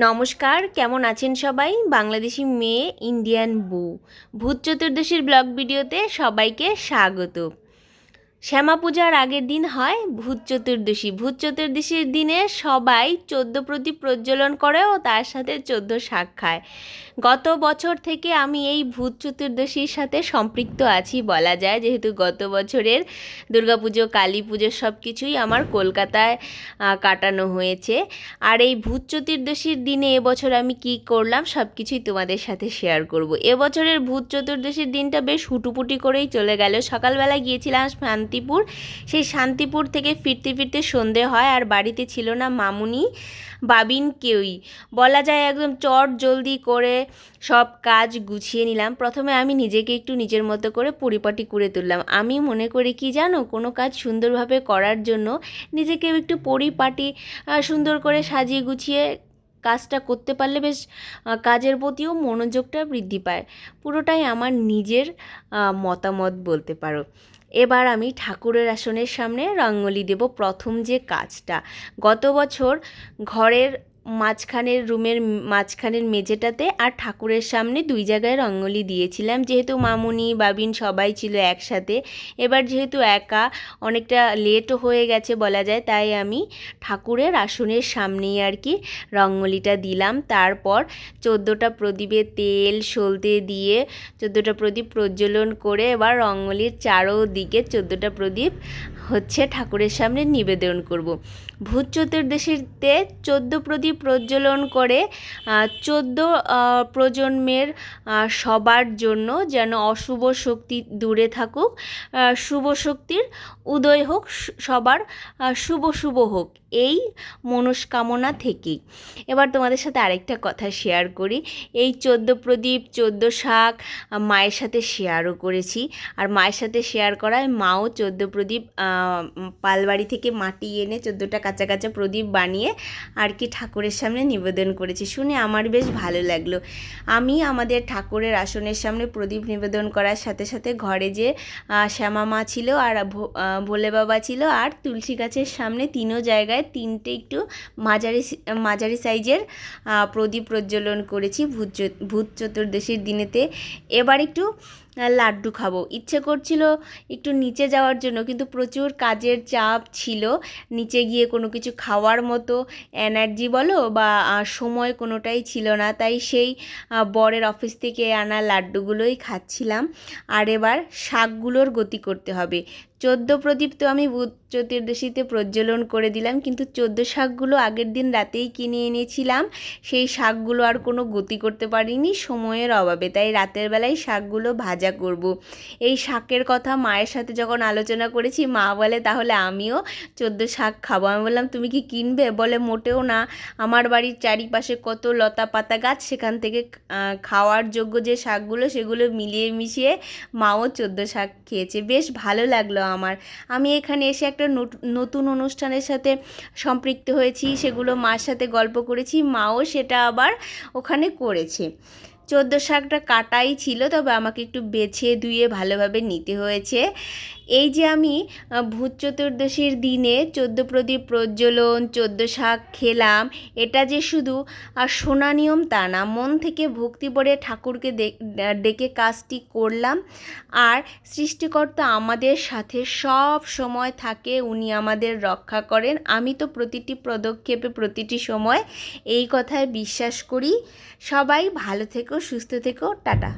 নমস্কার, কেমন আছেন সবাই? বাংলাদেশি মেয়ে ইন্ডিয়ান বউ ভূত চতুর্দশীর ব্লগ ভিডিওতে সবাইকে স্বাগত। শ্যামা পূজার আগের দিন হয় ভূত চতুর্দশী। ভূত চতুর্দশীর দিনে সবাই 14 প্রদীপ প্রজ্বলন করে ও তার সাথে 14 শাক খায়। গত বছর থেকে আমি এই ভূত চতুর্দশীর সাথে সম্পৃক্ত আছি বলা যায়, যেহেতু গত বছরের দুর্গাপুজো, কালী পুজো সব কিছুই আমার কলকাতায় কাটানো হয়েছে। আর এই ভূত চতুর্দশীর দিনে এবছর আমি কি করলাম সব কিছুই তোমাদের সাথে শেয়ার করব। এবছরের ভূত চতুর্দশীর দিনটা বেশ হুটুপুটি করেই চলে গেল। সকালবেলা গিয়েছিলাম শান্তিপুর। সেই শান্তিপুর থেকে ফিরতে ফিরতে সন্ধে হয়, আর বাড়িতে ছিল না মামুনি, বাবিন, কেউই। বলা যায় একদম চট জলদি করে সব কাজ গুছিয়ে নিলাম। প্রথমে আমি নিজেকে একটু নিজের মতো করে পরিপাটি করে তুললাম। আমি মনে করি কি জানো, কোনো কাজ সুন্দরভাবে করার জন্য নিজেকে একটু পরিপাটি সুন্দর করে সাজিয়ে গুছিয়ে কাজটা করতে পারলে বেশ কাজের প্রতিও মনোযোগটা বৃদ্ধি পায়। পুরোটাই আমার নিজের মতামত বলতে পারো। এবার আমি ঠাকুরের আসনের সামনে রঙ্গোলি দেব। প্রথম যে কাজটা, গত বছর ঘরের মাঝখানের রুমের মাঝখানের মেঝেটাতে আর ঠাকুরের সামনে দুই জায়গায় রঙ্গোলি দিয়েছিলাম, যেহেতু মামুনি, বাবিন সবাই ছিল একসাথে। এবার যেহেতু একা অনেকটা লেটও হয়ে গেছে বলা যায়, তাই আমি ঠাকুরের আসনের সামনেই আর কি রঙ্গোলিটা দিলাম। তারপর 14টা প্রদীপে তেল সলতে দিয়ে 14টা প্রদীপ প্রজ্বলন করে এবার রঙ্গোলির চারোদিকে 14টা প্রদীপ ঠাকুরের সামনে নিবেদন করব। ভূত চতুর্দশীতে 14 প্রদীপ প্রজ্বলন করে 14 প্রজন্মের সবার জন্য যেন অশুভ শক্তি দূরে থাকুক, শুভ শক্তির উদয় হোক, সবার শুভ শুভ হোক, এই মনস্কামনা থেকেই। এবার তোমাদের সাথে আরেকটা কথা শেয়ার করি। এই 14 প্রদীপ 14 শাক মায়ের সাথে শেয়ারও করেছি। আর মায়ের সাথে শেয়ার করায় মাও 14 প্রদীপ পালবাড়ি থেকে মাটি এনে 14টা কাঁচা কাঁচা প্রদীপ বানিয়ে আর কি ঠাকুরের সামনে নিবেদন করেছি। শুনে আমার বেশ ভালো লাগলো। আমি আমাদের ঠাকুরের আসনের সামনে প্রদীপ নিবেদন করার সাথে সাথে ঘরে যে শ্যামা মা ছিল আর ভোলে বাবা ছিল আর তুলসী গাছের সামনে তিনও জায়গায় 3টে একটু মাঝারি সাইজের প্রদীপ প্রজ্বলন করেছি ভূত চতুর্দশীর দিনেতে। এবার একটু লাড্ডু খাবো। ইচ্ছে করছিল একটু নিচে যাওয়ার জন্য, কিন্তু প্রচুর কাজের চাপ ছিল, নিচে গিয়ে কোনো কিছু খাওয়ার মতো এনার্জি বলো বা সময় কোনোটাই ছিল না। তাই সেই বরের অফিস থেকে আনা লাড্ডুগুলোই খাচ্ছিলাম। আর এবার শাকগুলোর গতি করতে হবে। 14 প্রদীপ তো আমি ভূত চতুর্দশীতে প্রজ্বলন করে দিলাম, কিন্তু 14 শাকগুলো আগের দিন রাতেই কিনে এনেছিলাম। সেই শাকগুলো আর কোনো গতি করতে পারিনি সময়ের অভাবে, তাই রাতের বেলায় শাকগুলো ভাজা করব। এই শাকের কথা মায়ের সাথে যখন আলোচনা করেছি, মা বলে তাহলে আমিও 14 শাক খাবো। আমি বললাম তুমি কি কিনবে? বলে মোটেও না, আমার বাড়ির চারিপাশে কত লতা পাতা গাছ, সেখান থেকে খাওয়ার যোগ্য যে শাকগুলো সেগুলো মিলিয়ে মিশিয়ে মাও 14 শাক খেয়েছে। বেশ ভালো লাগলো আমার। আমি এখানে এসে একটা নতুন অনুষ্ঠানের সাথে সম্পৃক্ত হয়েছি, সেগুলো মার সাথে গল্প করেছি, মাও সেটা আবার ওখানে করেছে। 14 শাকটা কাটাই ছিল, তবে আমাকে একটু বেছে ধুয়ে ভালোভাবে নিতে হয়েছে। এই যে আমি ভূত চতুর্দশীর দিনে 14 প্রদীপ প্রজ্বলন 14 শাক খেলাম, এটা যে শুধু শোনা নিয়ম তা না, মন থেকে ভক্তি ভরে ঠাকুরকে ডেকে কাজটি করলাম। আর সৃষ্টিকর্তা আমাদের সাথে সব সময় থাকে, উনি আমাদের রক্ষা করেন। আমি তো প্রতিটি পদক্ষেপে প্রতিটি সময় এই কথায় বিশ্বাস করি। সবাই ভালো থেকো, সুস্থ থেকো, টাটা।